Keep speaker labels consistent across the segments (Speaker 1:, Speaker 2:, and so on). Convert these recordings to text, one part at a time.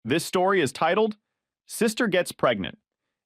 Speaker 1: This story is titled, Sister Gets Pregnant,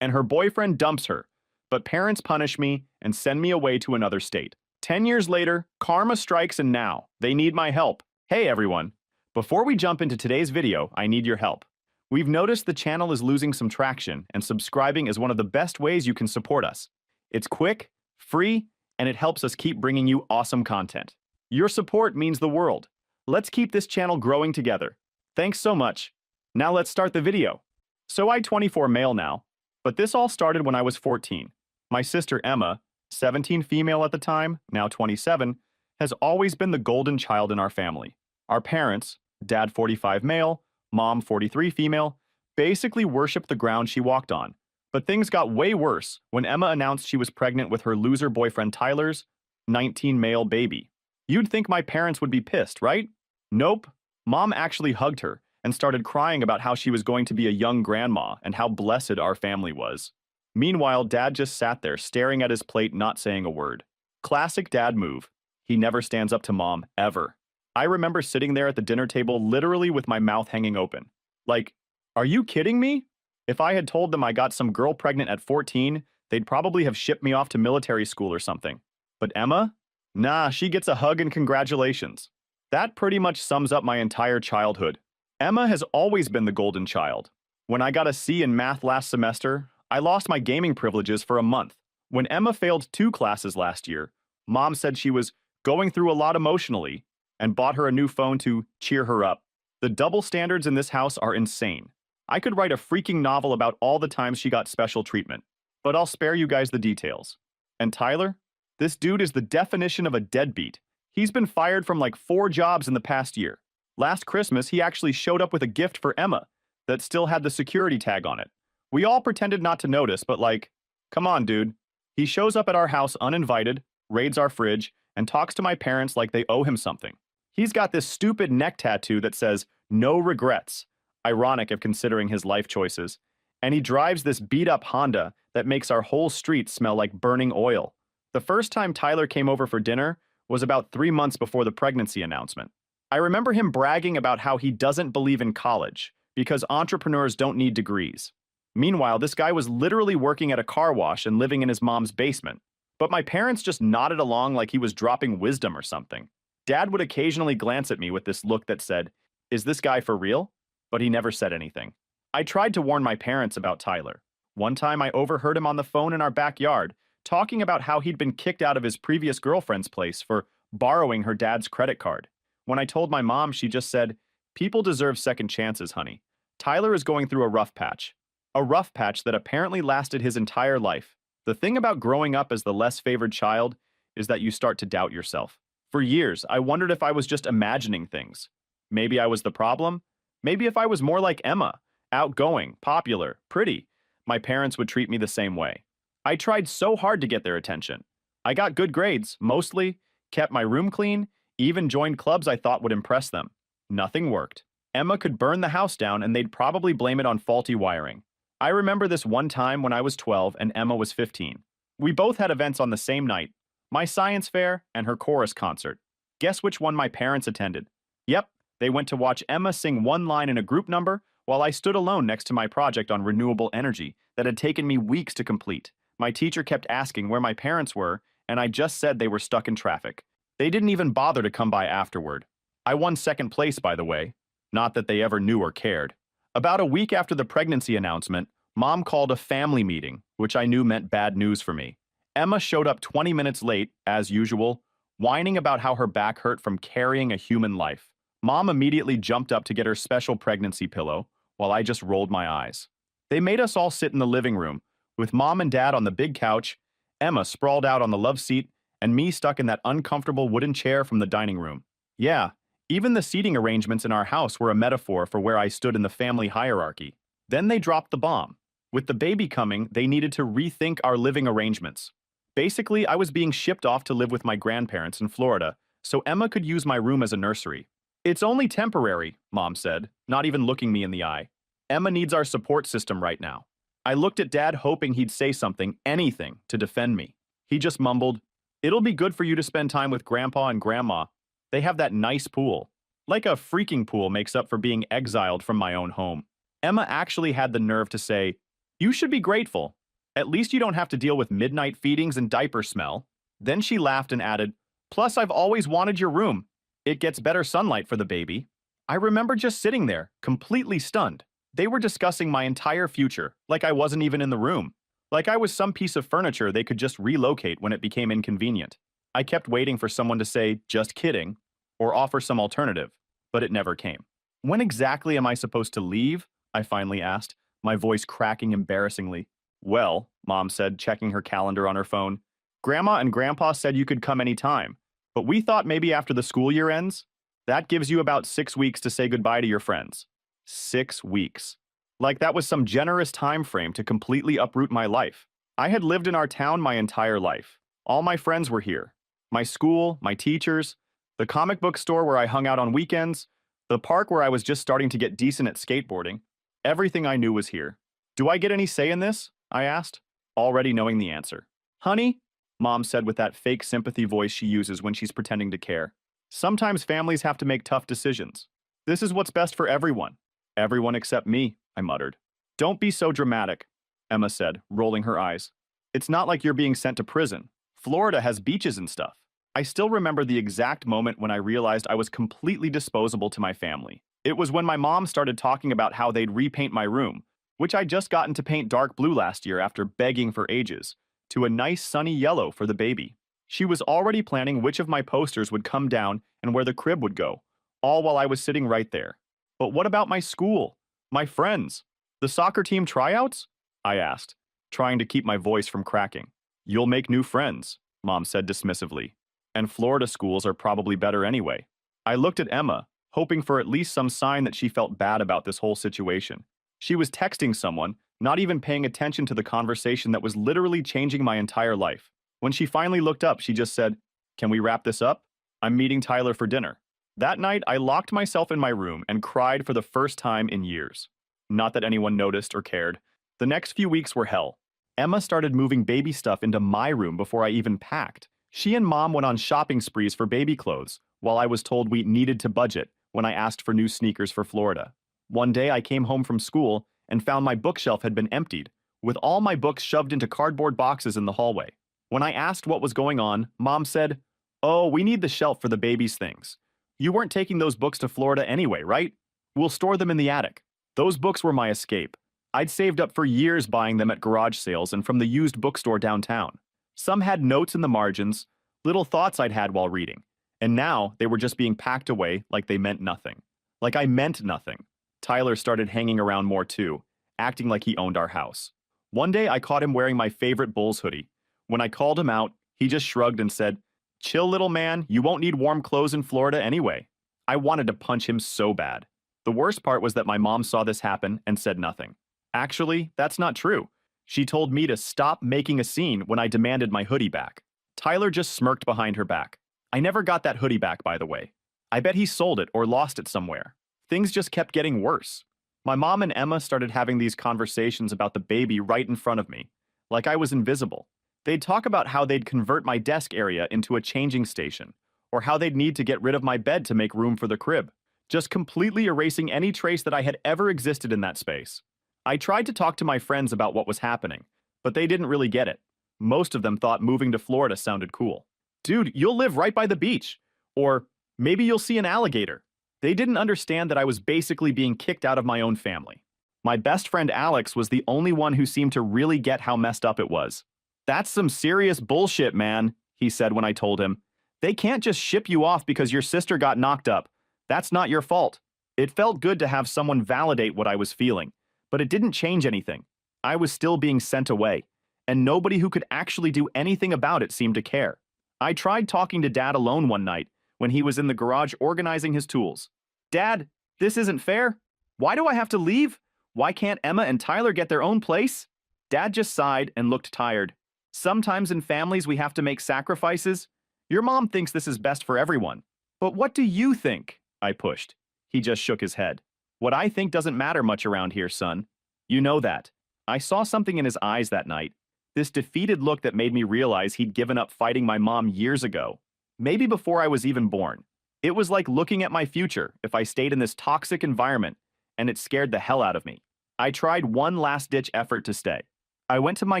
Speaker 1: and her boyfriend dumps her, but parents punish me and send me away to another state. 10 years later, karma strikes and now they need my help. Hey everyone! Before we jump into today's video, I need your help. We've noticed the channel is losing some traction, and subscribing is one of the best ways you can support us. It's quick, free, and it helps us keep bringing you awesome content. Your support means the world. Let's keep this channel growing together. Thanks so much. Now let's start the video. So I'm 24 male now, but this all started when I was 14. My sister Emma, 17 female at the time, now 27, has always been the golden child in our family. Our parents, dad 45 male, mom 43 female, basically worshipped the ground she walked on. But things got way worse when Emma announced she was pregnant with her loser boyfriend Tyler's 19 male baby. You'd think my parents would be pissed, right? Nope. Mom actually hugged her and started crying about how she was going to be a young grandma and how blessed our family was. Meanwhile, Dad just sat there staring at his plate, not saying a word. Classic dad move. He never stands up to Mom, ever. I remember sitting there at the dinner table literally with my mouth hanging open. Like, are you kidding me? If I had told them I got some girl pregnant at 14, they'd probably have shipped me off to military school or something. But Emma? Nah, she gets a hug and congratulations. That pretty much sums up my entire childhood. Emma has always been the golden child. When I got a C in math last semester, I lost my gaming privileges for a month. When Emma failed 2 classes last year, Mom said she was going through a lot emotionally and bought her a new phone to cheer her up. The double standards in this house are insane. I could write a freaking novel about all the times she got special treatment, but I'll spare you guys the details. And Tyler? This dude is the definition of a deadbeat. He's been fired from like 4 jobs in the past year. Last Christmas, he actually showed up with a gift for Emma that still had the security tag on it. We all pretended not to notice, but like, come on, dude. He shows up at our house uninvited, raids our fridge, and talks to my parents like they owe him something. He's got this stupid neck tattoo that says, "No regrets," ironic if considering his life choices, and he drives this beat-up Honda that makes our whole street smell like burning oil. The first time Tyler came over for dinner was about 3 months before the pregnancy announcement. I remember him bragging about how he doesn't believe in college because entrepreneurs don't need degrees. Meanwhile, this guy was literally working at a car wash and living in his mom's basement. But my parents just nodded along like he was dropping wisdom or something. Dad would occasionally glance at me with this look that said, "Is this guy for real?" But he never said anything. I tried to warn my parents about Tyler. One time I overheard him on the phone in our backyard, talking about how he'd been kicked out of his previous girlfriend's place for borrowing her dad's credit card. When I told my mom, she just said, "People deserve second chances, honey. Tyler is going through a rough patch. A rough patch that apparently lasted his entire life. The thing about growing up as the less favored child is that you start to doubt yourself. For years, I wondered if I was just imagining things. Maybe I was the problem. Maybe if I was more like Emma, outgoing, popular, pretty, my parents would treat me the same way. I tried so hard to get their attention. I got good grades, mostly, kept my room clean, even joined clubs I thought would impress them. Nothing worked. Emma could burn the house down and they'd probably blame it on faulty wiring. I remember this one time when I was 12 and Emma was 15. We both had events on the same night, my science fair and her chorus concert. Guess which one my parents attended? Yep, they went to watch Emma sing one line in a group number while I stood alone next to my project on renewable energy that had taken me weeks to complete. My teacher kept asking where my parents were, and I just said they were stuck in traffic. They didn't even bother to come by afterward. I won second place, by the way. Not that they ever knew or cared. About a week after the pregnancy announcement, Mom called a family meeting, which I knew meant bad news for me. Emma showed up 20 minutes late, as usual, whining about how her back hurt from carrying a human life. Mom immediately jumped up to get her special pregnancy pillow, while I just rolled my eyes. They made us all sit in the living room, with Mom and Dad on the big couch, Emma sprawled out on the love seat, and me stuck in that uncomfortable wooden chair from the dining room. Yeah, even the seating arrangements in our house were a metaphor for where I stood in the family hierarchy. Then they dropped the bomb. With the baby coming, they needed to rethink our living arrangements. Basically, I was being shipped off to live with my grandparents in Florida, so Emma could use my room as a nursery. "It's only temporary," Mom said, not even looking me in the eye. "Emma needs our support system right now." I looked at Dad hoping he'd say something, anything, to defend me. He just mumbled, "It'll be good for you to spend time with Grandpa and Grandma. They have that nice pool." Like a freaking pool makes up for being exiled from my own home. Emma actually had the nerve to say, "You should be grateful. At least you don't have to deal with midnight feedings and diaper smell." Then she laughed and added, "Plus, I've always wanted your room. It gets better sunlight for the baby." I remember just sitting there, completely stunned. They were discussing my entire future, like I wasn't even in the room. Like I was some piece of furniture they could just relocate when it became inconvenient. I kept waiting for someone to say, "Just kidding," or offer some alternative, but it never came. "When exactly am I supposed to leave?" I finally asked, my voice cracking embarrassingly. "Well," Mom said, checking her calendar on her phone, "Grandma and Grandpa said you could come anytime, but we thought maybe after the school year ends. That gives you about 6 weeks to say goodbye to your friends." 6 weeks. Like that was some generous time frame to completely uproot my life. I had lived in our town my entire life. All my friends were here. My school, my teachers, the comic book store where I hung out on weekends, the park where I was just starting to get decent at skateboarding. Everything I knew was here. "Do I get any say in this?" I asked, already knowing the answer. "Honey," Mom said with that fake sympathy voice she uses when she's pretending to care, "sometimes families have to make tough decisions. This is what's best for everyone." "Everyone except me," I muttered. "Don't be so dramatic," Emma said, rolling her eyes. "It's not like you're being sent to prison. Florida has beaches and stuff." I still remember the exact moment when I realized I was completely disposable to my family. It was when my mom started talking about how they'd repaint my room, which I'd just gotten to paint dark blue last year after begging for ages, to a nice sunny yellow for the baby. She was already planning which of my posters would come down and where the crib would go, all while I was sitting right there. "But what about my school? My friends? The soccer team tryouts?" I asked, trying to keep my voice from cracking. "You'll make new friends," Mom said dismissively. "And Florida schools are probably better anyway." I looked at Emma, hoping for at least some sign that she felt bad about this whole situation. She was texting someone, not even paying attention to the conversation that was literally changing my entire life. When she finally looked up, she just said, "Can we wrap this up? I'm meeting Tyler for dinner." That night, I locked myself in my room and cried for the first time in years. Not that anyone noticed or cared. The next few weeks were hell. Emma started moving baby stuff into my room before I even packed. She and Mom went on shopping sprees for baby clothes, while I was told we needed to budget when I asked for new sneakers for Florida. One day I came home from school and found my bookshelf had been emptied, with all my books shoved into cardboard boxes in the hallway. When I asked what was going on, Mom said, "Oh, we need the shelf for the baby's things. You weren't taking those books to Florida anyway, right? We'll store them in the attic." Those books were my escape. I'd saved up for years buying them at garage sales and from the used bookstore downtown. Some had notes in the margins, little thoughts I'd had while reading. And now they were just being packed away like they meant nothing. Like I meant nothing. Tyler started hanging around more too, acting like he owned our house. One day I caught him wearing my favorite Bulls hoodie. When I called him out, he just shrugged and said, "Chill, little man, you won't need warm clothes in Florida anyway." I wanted to punch him so bad. The worst part was that my mom saw this happen and said nothing. Actually, that's not true. She told me to stop making a scene when I demanded my hoodie back. Tyler just smirked behind her back. I never got that hoodie back, by the way. I bet he sold it or lost it somewhere. Things just kept getting worse. My mom and Emma started having these conversations about the baby right in front of me, like I was invisible. They'd talk about how they'd convert my desk area into a changing station, or how they'd need to get rid of my bed to make room for the crib, just completely erasing any trace that I had ever existed in that space. I tried to talk to my friends about what was happening, but they didn't really get it. Most of them thought moving to Florida sounded cool. "Dude, you'll live right by the beach." Or, "Maybe you'll see an alligator." They didn't understand that I was basically being kicked out of my own family. My best friend Alex was the only one who seemed to really get how messed up it was. "That's some serious bullshit, man," he said when I told him. "They can't just ship you off because your sister got knocked up. That's not your fault." It felt good to have someone validate what I was feeling, but it didn't change anything. I was still being sent away, and nobody who could actually do anything about it seemed to care. I tried talking to Dad alone one night when he was in the garage organizing his tools. "Dad, this isn't fair. Why do I have to leave? Why can't Emma and Tyler get their own place?" Dad just sighed and looked tired. "Sometimes in families we have to make sacrifices. Your mom thinks this is best for everyone. But what do you think?" I pushed. He just shook his head. "What I think doesn't matter much around here, son. You know that." I saw something in his eyes that night. This defeated look that made me realize he'd given up fighting my mom years ago. Maybe before I was even born. It was like looking at my future if I stayed in this toxic environment, and it scared the hell out of me. I tried one last-ditch effort to stay. I went to my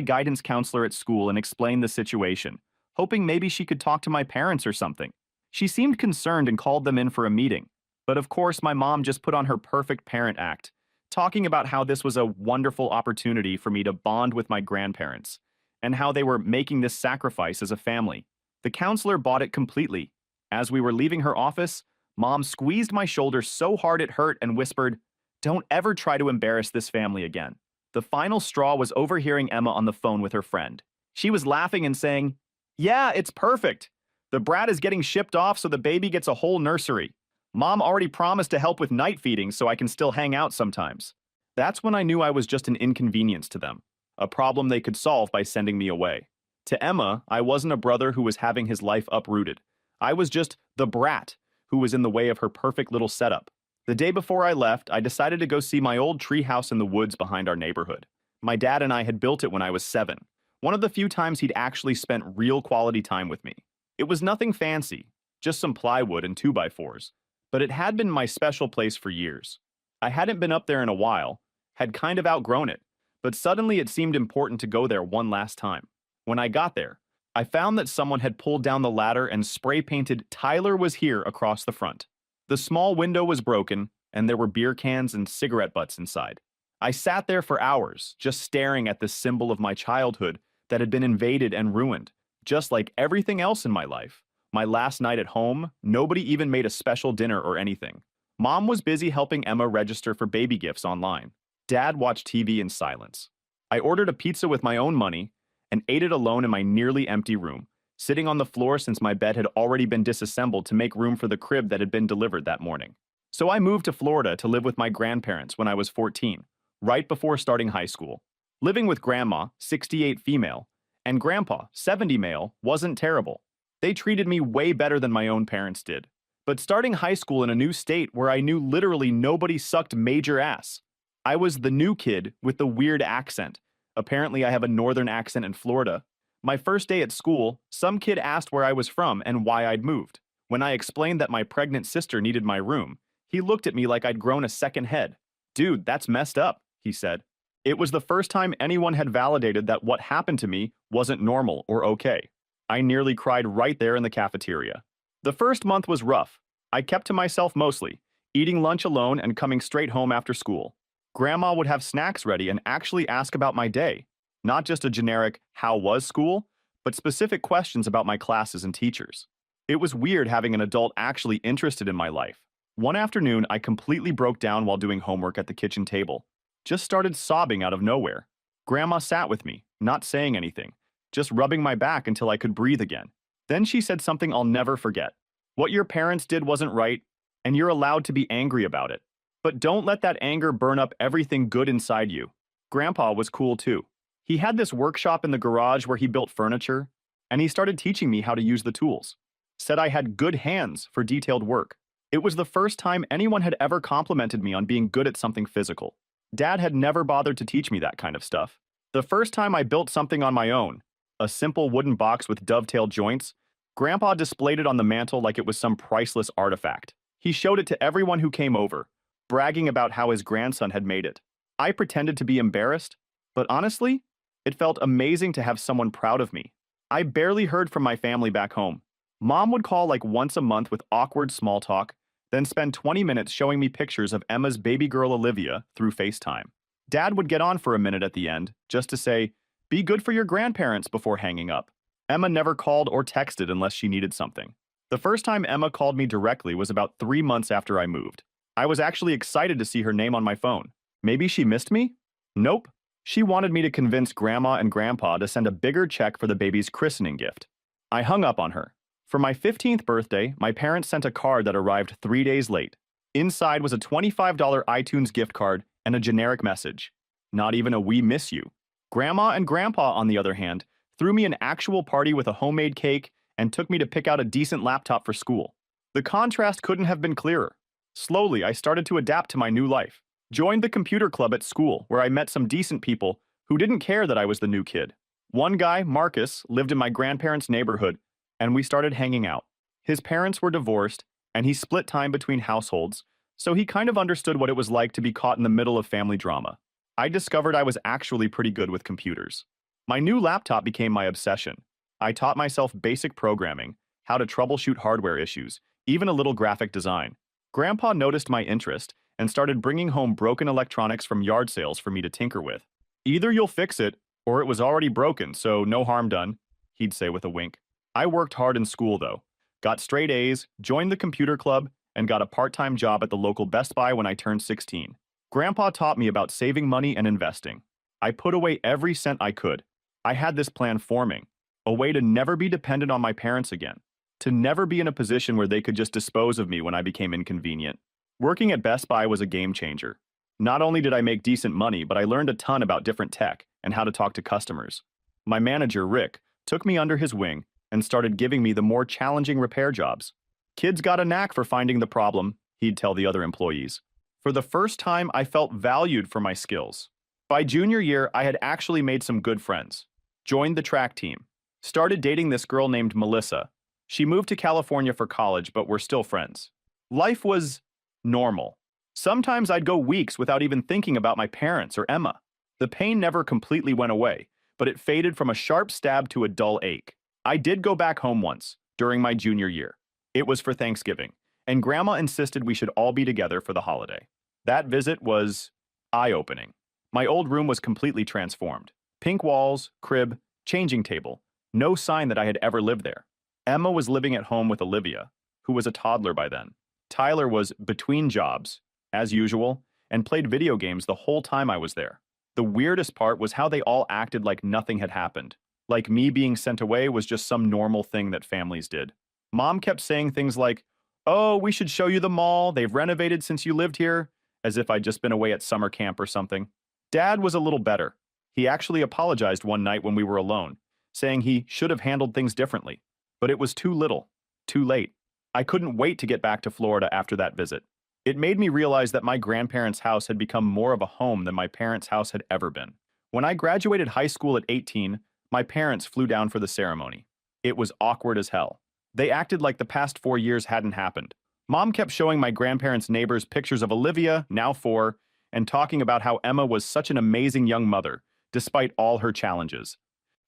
Speaker 1: guidance counselor at school and explained the situation, hoping maybe she could talk to my parents or something. She seemed concerned and called them in for a meeting. But of course, my mom just put on her perfect parent act, talking about how this was a wonderful opportunity for me to bond with my grandparents, and how they were making this sacrifice as a family. The counselor bought it completely. As we were leaving her office, Mom squeezed my shoulder so hard it hurt and whispered, "Don't ever try to embarrass this family again." The final straw was overhearing Emma on the phone with her friend. She was laughing and saying, "Yeah, it's perfect. The brat is getting shipped off so the baby gets a whole nursery. Mom already promised to help with night feeding so I can still hang out sometimes." That's when I knew I was just an inconvenience to them, a problem they could solve by sending me away. To Emma, I wasn't a brother who was having his life uprooted. I was just the brat who was in the way of her perfect little setup. The day before I left, I decided to go see my old tree house in the woods behind our neighborhood. My dad and I had built it when I was 7, one of the few times he'd actually spent real quality time with me. It was nothing fancy, just some plywood and 2x4s, but it had been my special place for years. I hadn't been up there in a while, had kind of outgrown it, but suddenly it seemed important to go there one last time. When I got there, I found that someone had pulled down the ladder and spray-painted "Tyler was here" across the front. The small window was broken, and there were beer cans and cigarette butts inside. I sat there for hours, just staring at this symbol of my childhood that had been invaded and ruined, just like everything else in my life. My last night at home, nobody even made a special dinner or anything. Mom was busy helping Emma register for baby gifts online. Dad watched TV in silence. I ordered a pizza with my own money and ate it alone in my nearly empty room, sitting on the floor since my bed had already been disassembled to make room for the crib that had been delivered that morning. So I moved to Florida to live with my grandparents when I was 14, right before starting high school. Living with Grandma, 68 female, and Grandpa, 70 male, wasn't terrible. They treated me way better than my own parents did. But starting high school in a new state where I knew literally nobody sucked major ass. I was the new kid with the weird accent. Apparently I have a northern accent in Florida. My first day at school, some kid asked where I was from and why I'd moved. When I explained that my pregnant sister needed my room, he looked at me like I'd grown a second head. "Dude, that's messed up," he said. It was the first time anyone had validated that what happened to me wasn't normal or okay. I nearly cried right there in the cafeteria. The first month was rough. I kept to myself mostly, eating lunch alone and coming straight home after school. Grandma would have snacks ready and actually ask about my day. Not just a generic, "How was school?" but specific questions about my classes and teachers. It was weird having an adult actually interested in my life. One afternoon, I completely broke down while doing homework at the kitchen table. Just started sobbing out of nowhere. Grandma sat with me, not saying anything, just rubbing my back until I could breathe again. Then she said something I'll never forget. "What your parents did wasn't right, and you're allowed to be angry about it. But don't let that anger burn up everything good inside you." Grandpa was cool too. He had this workshop in the garage where he built furniture, and he started teaching me how to use the tools. Said I had good hands for detailed work. It was the first time anyone had ever complimented me on being good at something physical. Dad had never bothered to teach me that kind of stuff. The first time I built something on my own, a simple wooden box with dovetail joints, Grandpa displayed it on the mantle like it was some priceless artifact. He showed it to everyone who came over, bragging about how his grandson had made it. I pretended to be embarrassed, but honestly, it felt amazing to have someone proud of me. I barely heard from my family back home. Mom would call like once a month with awkward small talk, then spend 20 minutes showing me pictures of Emma's baby girl Olivia through FaceTime. Dad would get on for a minute at the end, just to say, "Be good for your grandparents," before hanging up. Emma never called or texted unless she needed something. The first time Emma called me directly was about 3 months after I moved. I was actually excited to see her name on my phone. Maybe she missed me? Nope. She wanted me to convince Grandma and Grandpa to send a bigger check for the baby's christening gift. I hung up on her. For my 15th birthday, my parents sent a card that arrived 3 days late. Inside was a $25 iTunes gift card and a generic message. Not even a "We miss you." Grandma and Grandpa, on the other hand, threw me an actual party with a homemade cake and took me to pick out a decent laptop for school. The contrast couldn't have been clearer. Slowly, I started to adapt to my new life. Joined the computer club at school, where I met some decent people who didn't care that I was the new kid. One guy, Marcus, lived in my grandparents' neighborhood, and we started hanging out. His parents were divorced, and he split time between households, so he kind of understood what it was like to be caught in the middle of family drama. I discovered I was actually pretty good with computers. My new laptop became my obsession. I taught myself basic programming, how to troubleshoot hardware issues, even a little graphic design. Grandpa noticed my interest and started bringing home broken electronics from yard sales for me to tinker with. Either you'll fix it, or it was already broken, so no harm done, he'd say with a wink. I worked hard in school, though. Got straight A's, joined the computer club, and got a part-time job at the local Best Buy when I turned 16. Grandpa taught me about saving money and investing. I put away every cent I could. I had this plan forming, a way to never be dependent on my parents again, to never be in a position where they could just dispose of me when I became inconvenient. Working at Best Buy was a game changer. Not only did I make decent money, but I learned a ton about different tech and how to talk to customers. My manager, Rick, took me under his wing and started giving me the more challenging repair jobs. Kids got a knack for finding the problem, he'd tell the other employees. For the first time, I felt valued for my skills. By junior year, I had actually made some good friends. Joined the track team. Started dating this girl named Melissa. She moved to California for college, but we're still friends. Life was normal. Sometimes I'd go weeks without even thinking about my parents or Emma. The pain never completely went away, but it faded from a sharp stab to a dull ache. I did go back home once, during my junior year. It was for Thanksgiving, and Grandma insisted we should all be together for the holiday. That visit was eye-opening. My old room was completely transformed. Pink walls, crib, changing table. No sign that I had ever lived there. Emma was living at home with Olivia, who was a toddler by then. Tyler was between jobs, as usual, and played video games the whole time I was there. The weirdest part was how they all acted like nothing had happened, like me being sent away was just some normal thing that families did. Mom kept saying things like, "Oh, we should show you the mall, they've renovated since you lived here," as if I'd just been away at summer camp or something. Dad was a little better. He actually apologized one night when we were alone, saying he should have handled things differently. But it was too little, too late. I couldn't wait to get back to Florida after that visit. It made me realize that my grandparents' house had become more of a home than my parents' house had ever been. When I graduated high school at 18, my parents flew down for the ceremony. It was awkward as hell. They acted like the past 4 years hadn't happened. Mom kept showing my grandparents' neighbors pictures of Olivia, now 4, and talking about how Emma was such an amazing young mother, despite all her challenges.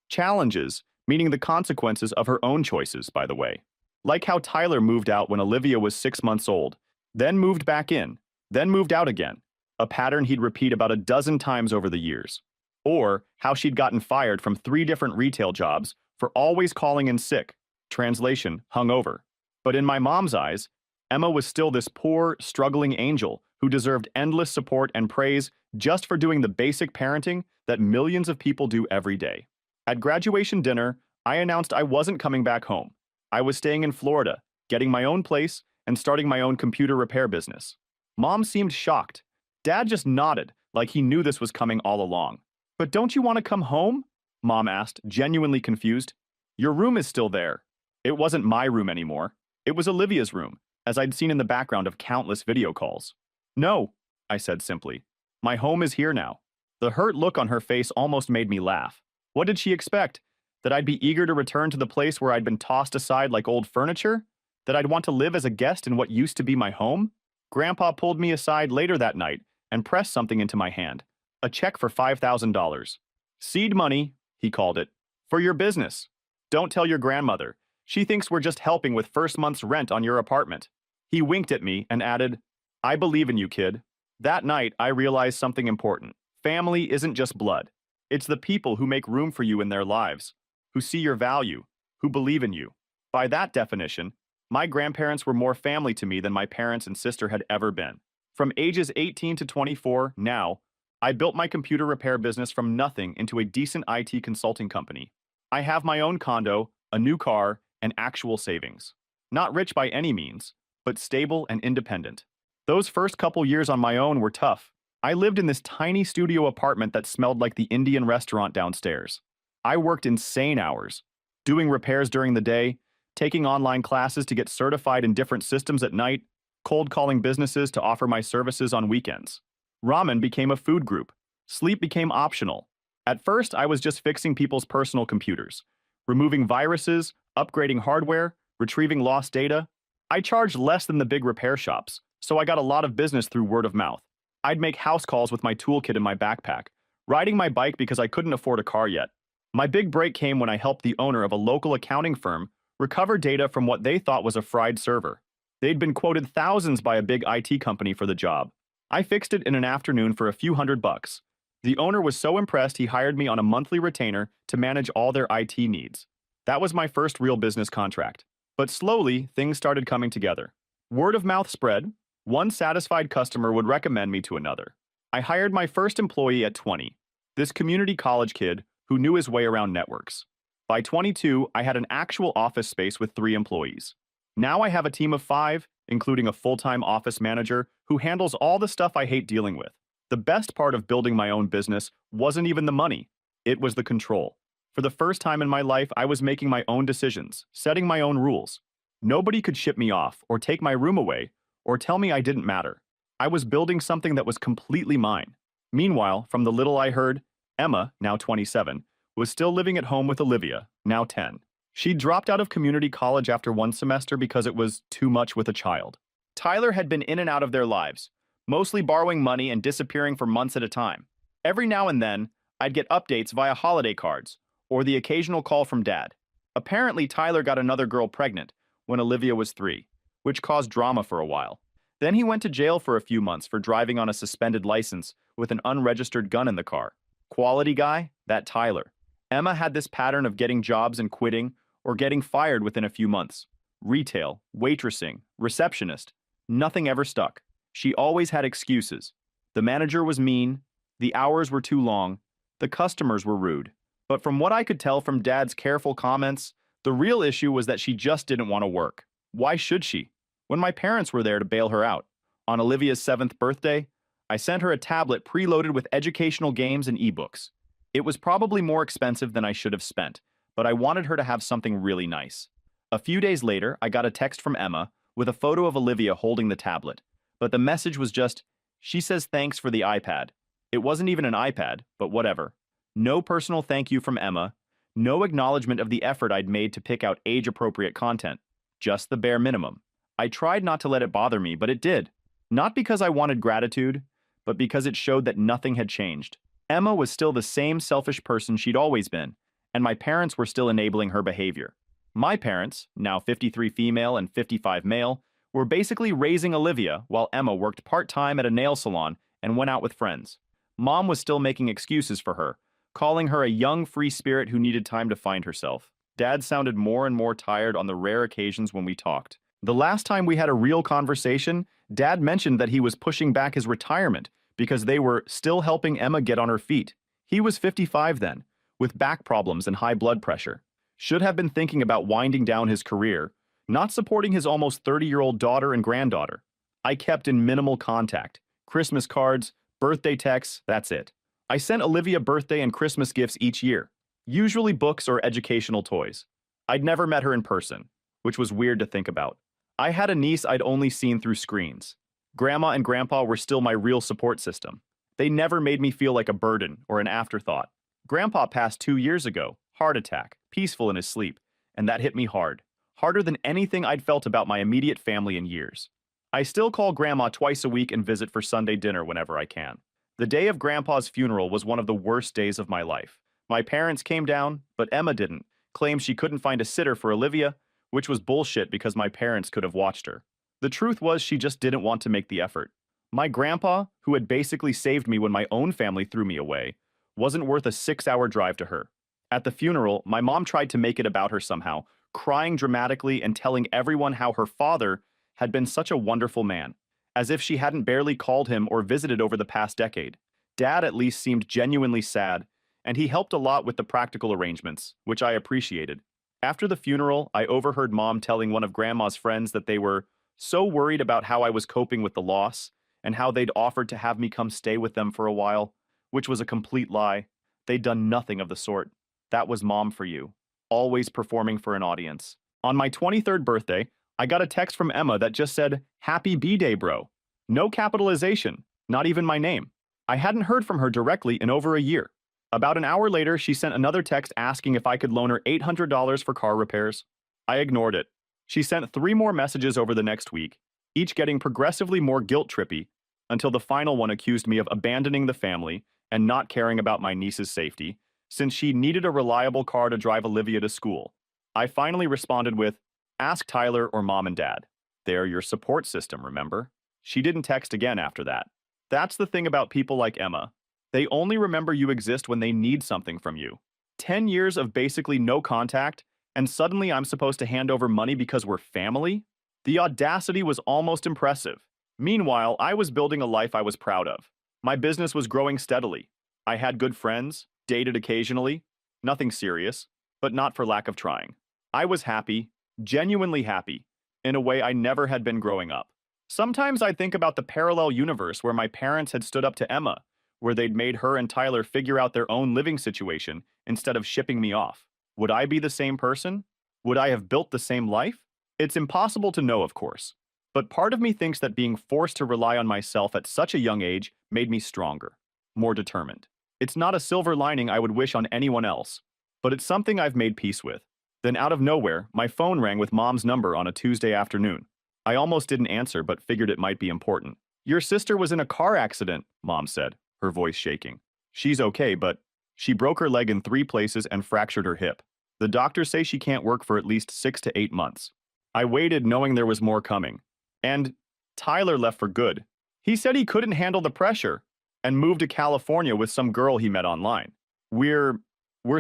Speaker 1: Challenges, meaning the consequences of her own choices, by the way. Like how Tyler moved out when Olivia was 6 months old, then moved back in, then moved out again, a pattern he'd repeat about a dozen times over the years. Or how she'd gotten fired from 3 different retail jobs for always calling in sick, translation, hungover. But in my mom's eyes, Emma was still this poor, struggling angel who deserved endless support and praise just for doing the basic parenting that millions of people do every day. At graduation dinner, I announced I wasn't coming back home. I was staying in Florida, getting my own place, and starting my own computer repair business. Mom seemed shocked. Dad just nodded, like he knew this was coming all along. "But don't you want to come home?" Mom asked, genuinely confused. "Your room is still there." It wasn't my room anymore. It was Olivia's room, as I'd seen in the background of countless video calls. "No," I said simply. "My home is here now." The hurt look on her face almost made me laugh. What did she expect? That I'd be eager to return to the place where I'd been tossed aside like old furniture? That I'd want to live as a guest in what used to be my home? Grandpa pulled me aside later that night and pressed something into my hand. A check for $5,000. "Seed money," he called it, "for your business. Don't tell your grandmother. She thinks we're just helping with first month's rent on your apartment." He winked at me and added, "I believe in you, kid." That night, I realized something important. Family isn't just blood. It's the people who make room for you in their lives, who see your value, who believe in you. By that definition, my grandparents were more family to me than my parents and sister had ever been. From ages 18 to 24, now, I built my computer repair business from nothing into a decent IT consulting company. I have my own condo, a new car, and actual savings. Not rich by any means, but stable and independent. Those first couple years on my own were tough. I lived in this tiny studio apartment that smelled like the Indian restaurant downstairs. I worked insane hours, doing repairs during the day, taking online classes to get certified in different systems at night, cold calling businesses to offer my services on weekends. Ramen became a food group. Sleep became optional. At first, I was just fixing people's personal computers, removing viruses, upgrading hardware, retrieving lost data. I charged less than the big repair shops, so I got a lot of business through word of mouth. I'd make house calls with my toolkit in my backpack, riding my bike because I couldn't afford a car yet. My big break came when I helped the owner of a local accounting firm recover data from what they thought was a fried server. They'd been quoted thousands by a big IT company for the job. I fixed it in an afternoon for a few $100. The owner was so impressed he hired me on a monthly retainer to manage all their IT needs. That was my first real business contract. But slowly, things started coming together. Word of mouth spread. One satisfied customer would recommend me to another. I hired my first employee at 20, this community college kid who knew his way around networks. By 22, I had an actual office space with 3 employees. Now I have a team of 5, including a full-time office manager who handles all the stuff I hate dealing with. The best part of building my own business wasn't even the money. It was the control. For the first time in my life, I was making my own decisions, setting my own rules. Nobody could ship me off or take my room away or tell me I didn't matter. I was building something that was completely mine. Meanwhile, from the little I heard, Emma, now 27, was still living at home with Olivia, now 10. She dropped out of community college after 1 semester because it was too much with a child. Tyler had been in and out of their lives, mostly borrowing money and disappearing for months at a time. Every now and then, I'd get updates via holiday cards, or the occasional call from Dad. Apparently, Tyler got another girl pregnant when Olivia was 3, which caused drama for a while. Then he went to jail for a few months for driving on a suspended license with an unregistered gun in the car. Quality guy? That Tyler. Emma had this pattern of getting jobs and quitting, or getting fired within a few months. Retail, waitressing, receptionist. Nothing ever stuck. She always had excuses. The manager was mean, the hours were too long, the customers were rude. But from what I could tell from Dad's careful comments, the real issue was that she just didn't want to work. Why should she? When my parents were there to bail her out. On Olivia's 7th birthday, I sent her a tablet preloaded with educational games and ebooks. It was probably more expensive than I should have spent, but I wanted her to have something really nice. A few days later, I got a text from Emma with a photo of Olivia holding the tablet, but the message was just, "She says thanks for the iPad." It wasn't even an iPad, but whatever. No personal thank you from Emma, no acknowledgement of the effort I'd made to pick out age-appropriate content, just the bare minimum. I tried not to let it bother me, but it did. Not because I wanted gratitude, but because it showed that nothing had changed. Emma was still the same selfish person she'd always been, and my parents were still enabling her behavior. My parents, now 53 female and 55 male, were basically raising Olivia while Emma worked part-time at a nail salon and went out with friends. Mom was still making excuses for her, calling her a young free spirit who needed time to find herself. Dad sounded more and more tired on the rare occasions when we talked. The last time we had a real conversation, Dad mentioned that he was pushing back his retirement because they were still helping Emma get on her feet. He was 55 then, with back problems and high blood pressure. Should have been thinking about winding down his career, not supporting his almost 30-year-old daughter and granddaughter. I kept in minimal contact. Christmas cards, birthday texts, that's it. I sent Olivia birthday and Christmas gifts each year, usually books or educational toys. I'd never met her in person, which was weird to think about. I had a niece I'd only seen through screens. Grandma and Grandpa were still my real support system. They never made me feel like a burden or an afterthought. Grandpa passed 2 years ago, heart attack, peaceful in his sleep, and that hit me hard. Harder than anything I'd felt about my immediate family in years. I still call Grandma twice a week and visit for Sunday dinner whenever I can. The day of Grandpa's funeral was one of the worst days of my life. My parents came down, but Emma didn't, claimed she couldn't find a sitter for Olivia, which was bullshit because my parents could have watched her. The truth was she just didn't want to make the effort. My grandpa, who had basically saved me when my own family threw me away, wasn't worth a 6-hour drive to her. At the funeral, my mom tried to make it about her somehow, crying dramatically and telling everyone how her father had been such a wonderful man, as if she hadn't barely called him or visited over the past decade. Dad at least seemed genuinely sad, and he helped a lot with the practical arrangements, which I appreciated. After the funeral, I overheard Mom telling one of Grandma's friends that they were so worried about how I was coping with the loss, and how they'd offered to have me come stay with them for a while, which was a complete lie. They'd done nothing of the sort. That was Mom for you, always performing for an audience. On my 23rd birthday, I got a text from Emma that just said, "Happy B-Day, bro." No capitalization, not even my name. I hadn't heard from her directly in over a year. About an hour later, she sent another text asking if I could loan her $800 for car repairs. I ignored it. She sent 3 more messages over the next week, each getting progressively more guilt-trippy, until the final one accused me of abandoning the family and not caring about my niece's safety, since she needed a reliable car to drive Olivia to school. I finally responded with, "Ask Tyler or mom and dad. They're your support system, remember?" She didn't text again after that. That's the thing about people like Emma. They only remember you exist when they need something from you. 10 years of basically no contact, and suddenly I'm supposed to hand over money because we're family? The audacity was almost impressive. Meanwhile, I was building a life I was proud of. My business was growing steadily. I had good friends, dated occasionally, nothing serious, but not for lack of trying. I was happy, genuinely happy, in a way I never had been growing up. Sometimes I think about the parallel universe where my parents had stood up to Emma, where they'd made her and Tyler figure out their own living situation instead of shipping me off. Would I be the same person? Would I have built the same life? It's impossible to know, of course. But part of me thinks that being forced to rely on myself at such a young age made me stronger, more determined. It's not a silver lining I would wish on anyone else, but it's something I've made peace with. Then out of nowhere, my phone rang with Mom's number on a Tuesday afternoon. I almost didn't answer, but figured it might be important. "Your sister was in a car accident," Mom said, her voice shaking. "She's okay, but she broke her leg in 3 places and fractured her hip. The doctors say she can't work for at least 6 to 8 months." I waited, knowing there was more coming. And Tyler left for good. He said he couldn't handle the pressure and moved to California with some girl he met online. We're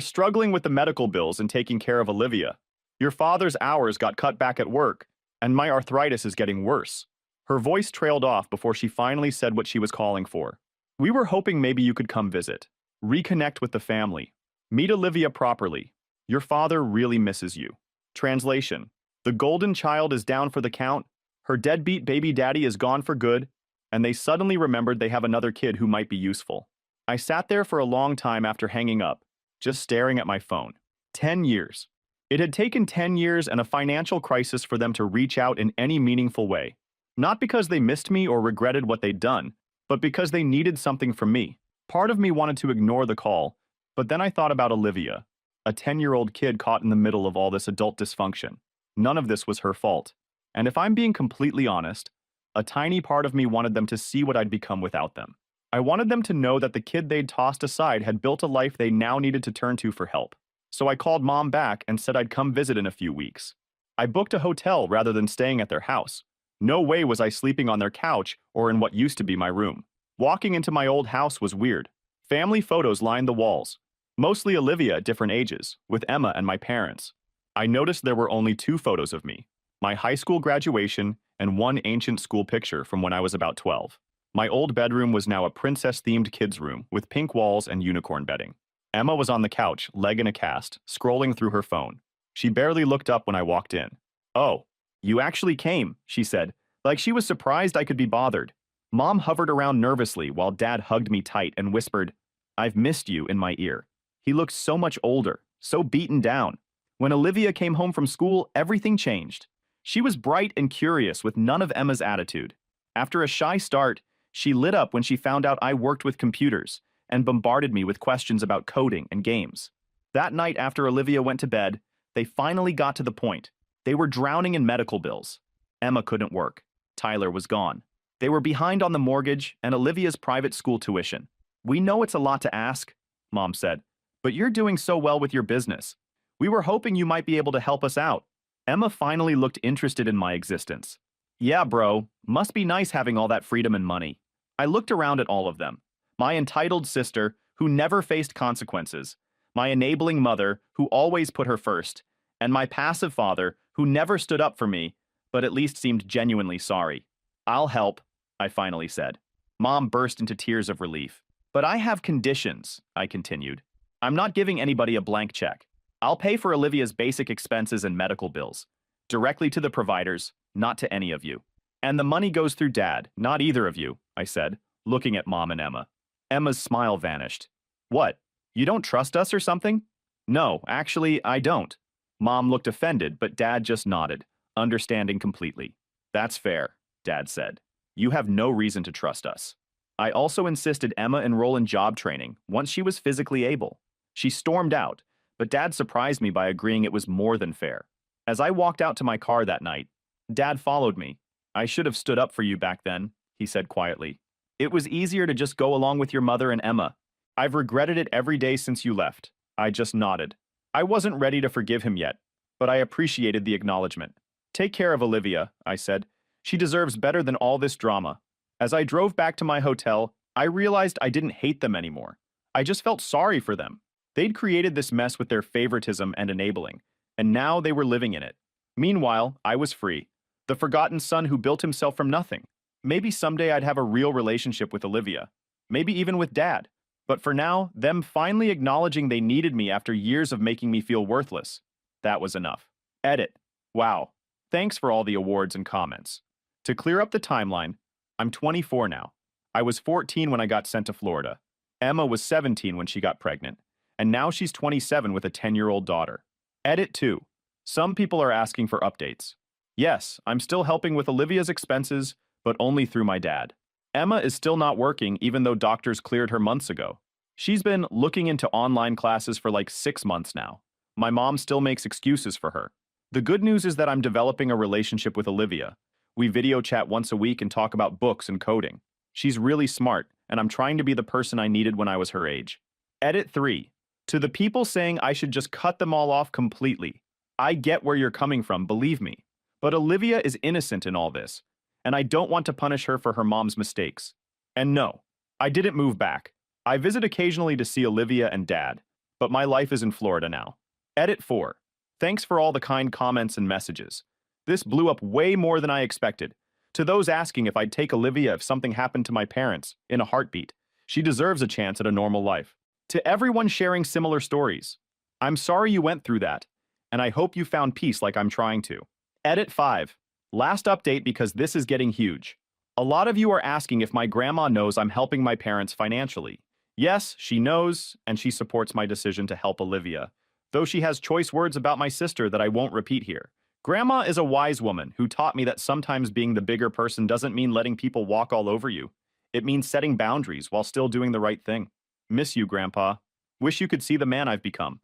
Speaker 1: struggling with the medical bills and taking care of Olivia. Your father's hours got cut back at work, and my arthritis is getting worse. Her voice trailed off before she finally said what she was calling for. "We were hoping maybe you could come visit, reconnect with the family, meet Olivia properly. Your father really misses you." Translation: the golden child is down for the count, her deadbeat baby daddy is gone for good, and they suddenly remembered they have another kid who might be useful. I sat there for a long time after hanging up, just staring at my phone. 10 years. It had taken 10 years and a financial crisis for them to reach out in any meaningful way. Not because they missed me or regretted what they'd done, but because they needed something from me. Part of me wanted to ignore the call, but then I thought about Olivia, a 10-year-old kid caught in the middle of all this adult dysfunction. None of this was her fault. And if I'm being completely honest, a tiny part of me wanted them to see what I'd become without them. I wanted them to know that the kid they'd tossed aside had built a life they now needed to turn to for help. So I called Mom back and said I'd come visit in a few weeks. I booked a hotel rather than staying at their house. No way was I sleeping on their couch or in what used to be my room. Walking into my old house was weird. Family photos lined the walls, mostly Olivia at different ages, with Emma and my parents. I noticed there were only 2 photos of me, my high school graduation and one ancient school picture from when I was about 12. My old bedroom was now a princess-themed kids' room with pink walls and unicorn bedding. Emma was on the couch, leg in a cast, scrolling through her phone. She barely looked up when I walked in. "Oh, you actually came," she said, like she was surprised I could be bothered. Mom hovered around nervously while Dad hugged me tight and whispered, "I've missed you," in my ear. He looked so much older, so beaten down. When Olivia came home from school, everything changed. She was bright and curious with none of Emma's attitude. After a shy start, she lit up when she found out I worked with computers and bombarded me with questions about coding and games. That night after Olivia went to bed, they finally got to the point. They were drowning in medical bills. Emma couldn't work. Tyler was gone. They were behind on the mortgage and Olivia's private school tuition. "We know it's a lot to ask," Mom said, "but you're doing so well with your business. We were hoping you might be able to help us out." Emma finally looked interested in my existence. "Yeah, bro, must be nice having all that freedom and money." I looked around at all of them. My entitled sister, who never faced consequences, my enabling mother, who always put her first, and my passive father, who never stood up for me, but at least seemed genuinely sorry. "I'll help," I finally said. Mom burst into tears of relief. "But I have conditions," I continued. "I'm not giving anybody a blank check. I'll pay for Olivia's basic expenses and medical bills, directly to the providers, not to any of you. And the money goes through Dad, not either of you," I said, looking at Mom and Emma. Emma's smile vanished. "What? You don't trust us or something?" "No, actually, I don't." Mom looked offended, but Dad just nodded, understanding completely. "That's fair," Dad said. "You have no reason to trust us." I also insisted Emma enroll in job training once she was physically able. She stormed out, but Dad surprised me by agreeing it was more than fair. As I walked out to my car that night, Dad followed me. "I should have stood up for you back then," he said quietly. It was easier to just go along with your mother and Emma. I've regretted it every day since you left. I just nodded. I wasn't ready to forgive him yet, but I appreciated the acknowledgement. Take care of Olivia, I said. She deserves better than all this drama. As I drove back to my hotel, I realized I didn't hate them anymore. I just felt sorry for them. They'd created this mess with their favoritism and enabling, and now they were living in it. Meanwhile, I was free, the forgotten son who built himself from nothing. Maybe someday I'd have a real relationship with Olivia, maybe even with Dad. But for now, them finally acknowledging they needed me after years of making me feel worthless, that was enough. Edit. Wow. Thanks for all the awards and comments. To clear up the timeline, I'm 24 now. I was 14 when I got sent to Florida. Emma was 17 when she got pregnant, and now she's 27 with a 10-year-old daughter. Edit 2. Some people are asking for updates. Yes, I'm still helping with Olivia's expenses, but only through my dad. Emma is still not working even though doctors cleared her months ago. She's been looking into online classes for like 6 months now. My mom still makes excuses for her. The good news is that I'm developing a relationship with Olivia. We video chat once a week and talk about books and coding. She's really smart, and I'm trying to be the person I needed when I was her age. Edit 3. To the people saying I should just cut them all off completely. I get where you're coming from, believe me. But Olivia is innocent in all this, and I don't want to punish her for her mom's mistakes. And no, I didn't move back. I visit occasionally to see Olivia and Dad, but my life is in Florida now. Edit 4. Thanks for all the kind comments and messages. This blew up way more than I expected. To those asking if I'd take Olivia if something happened to my parents, in a heartbeat. She deserves a chance at a normal life. To everyone sharing similar stories, I'm sorry you went through that, and I hope you found peace like I'm trying to. Edit 5. Last update because this is getting huge. A lot of you are asking if my grandma knows I'm helping my parents financially. Yes, she knows, and she supports my decision to help Olivia, though she has choice words about my sister that I won't repeat here. Grandma is a wise woman who taught me that sometimes being the bigger person doesn't mean letting people walk all over you. It means setting boundaries while still doing the right thing. Miss you, Grandpa. Wish you could see the man I've become.